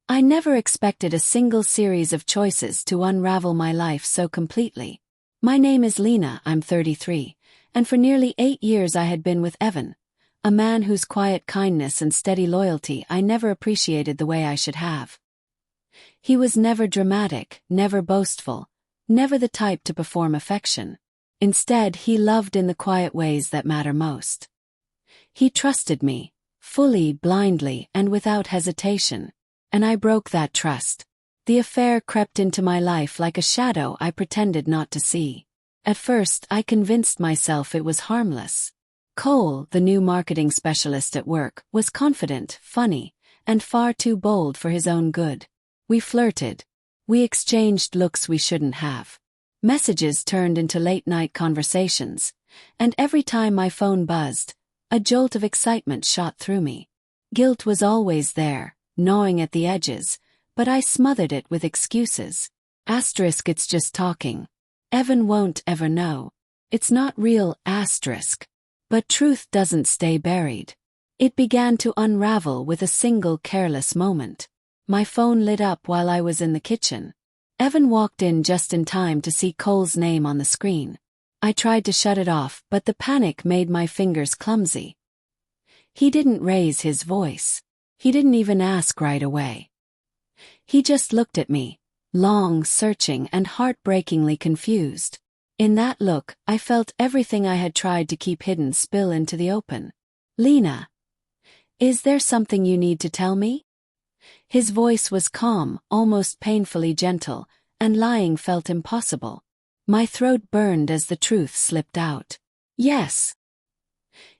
I never expected a single series of choices to unravel my life so completely. My name is Lena, I'm 33, and for nearly 8 years I had been with Evan, a man whose quiet kindness and steady loyalty I never appreciated the way I should have. He was never dramatic, never boastful, never the type to perform affection. Instead, he loved in the quiet ways that matter most. He trusted me, fully, blindly, and without hesitation. And I broke that trust. The affair crept into my life like a shadow I pretended not to see. At first, I convinced myself it was harmless. Cole, the new marketing specialist at work, was confident, funny, and far too bold for his own good. We flirted. We exchanged looks we shouldn't have. Messages turned into late-night conversations, and every time my phone buzzed, a jolt of excitement shot through me. Guilt was always there, gnawing at the edges, but I smothered it with excuses. It's just talking. Evan won't ever know. It's not real, But truth doesn't stay buried. It began to unravel with a single careless moment. My phone lit up while I was in the kitchen. Evan walked in just in time to see Cole's name on the screen. I tried to shut it off, but the panic made my fingers clumsy. He didn't raise his voice. He didn't even ask right away. He just looked at me, long, searching, and heartbreakingly confused. In that look, I felt everything I had tried to keep hidden spill into the open. Lena, is there something you need to tell me? His voice was calm, almost painfully gentle, and lying felt impossible. My throat burned as the truth slipped out. Yes.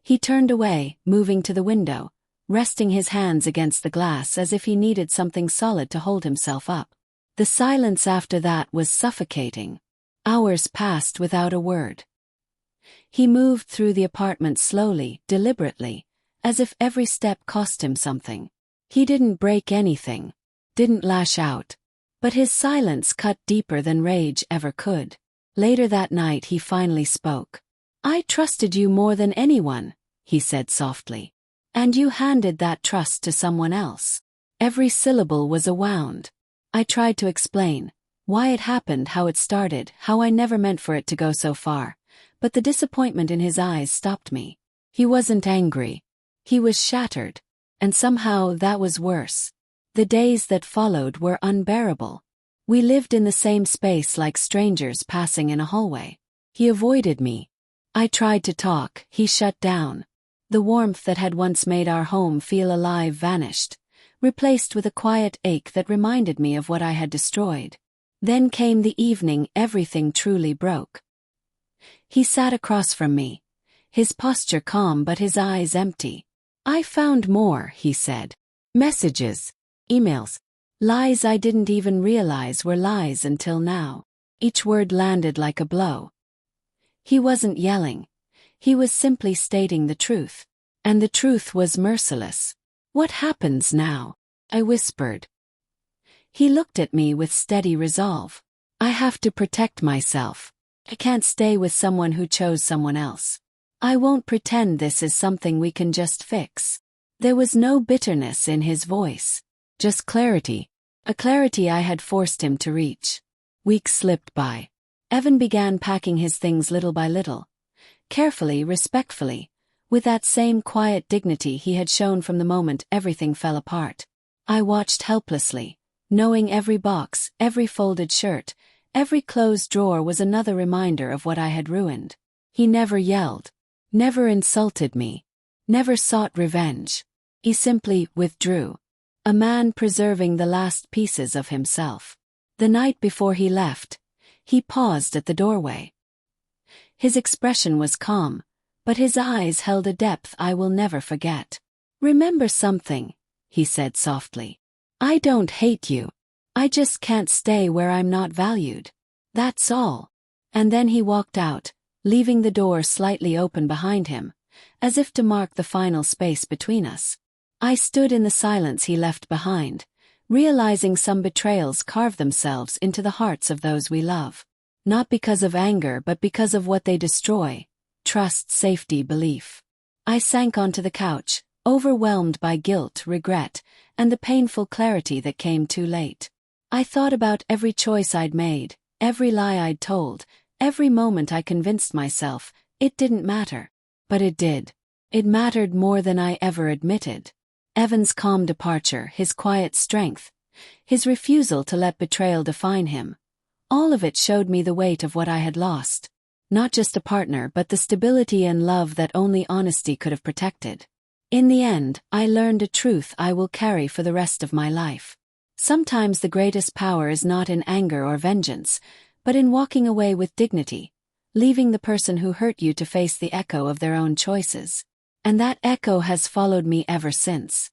He turned away, moving to the window, resting his hands against the glass as if he needed something solid to hold himself up. The silence after that was suffocating. Hours passed without a word. He moved through the apartment slowly, deliberately, as if every step cost him something. He didn't break anything, didn't lash out, but his silence cut deeper than rage ever could. Later that night he finally spoke. I trusted you more than anyone, he said softly. And you handed that trust to someone else. Every syllable was a wound. I tried to explain why it happened, how it started, how I never meant for it to go so far, but the disappointment in his eyes stopped me. He wasn't angry. He was shattered. And somehow that was worse. The days that followed were unbearable. We lived in the same space like strangers passing in a hallway. He avoided me. I tried to talk, he shut down. The warmth that had once made our home feel alive vanished, replaced with a quiet ache that reminded me of what I had destroyed. Then came the evening everything truly broke. He sat across from me, his posture calm but his eyes empty. I found more, he said. Messages, emails, lies I didn't even realize were lies until now. Each word landed like a blow. He wasn't yelling. He was simply stating the truth. And the truth was merciless. What happens now? I whispered. He looked at me with steady resolve. I have to protect myself. I can't stay with someone who chose someone else. I won't pretend this is something we can just fix. There was no bitterness in his voice. Just clarity. A clarity I had forced him to reach. Weeks slipped by. Evan began packing his things little by little. Carefully, respectfully, with that same quiet dignity he had shown from the moment everything fell apart. I watched helplessly, knowing every box, every folded shirt, every closed drawer was another reminder of what I had ruined. He never yelled, never insulted me, never sought revenge. He simply withdrew, a man preserving the last pieces of himself. The night before he left, he paused at the doorway. His expression was calm, but his eyes held a depth I will never forget. Remember something, he said softly. I don't hate you. I just can't stay where I'm not valued. That's all. And then he walked out, leaving the door slightly open behind him, as if to mark the final space between us. I stood in the silence he left behind, realizing some betrayals carve themselves into the hearts of those we love. Not because of anger but because of what they destroy: trust, safety, belief. I sank onto the couch, overwhelmed by guilt, regret, and the painful clarity that came too late. I thought about every choice I'd made, every lie I'd told, every moment I convinced myself it didn't matter. But it did. It mattered more than I ever admitted. Evan's calm departure, his quiet strength, his refusal to let betrayal define him. All of it showed me the weight of what I had lost. Not just a partner, but the stability and love that only honesty could have protected. In the end, I learned a truth I will carry for the rest of my life. Sometimes the greatest power is not in anger or vengeance, but in walking away with dignity, leaving the person who hurt you to face the echo of their own choices. And that echo has followed me ever since.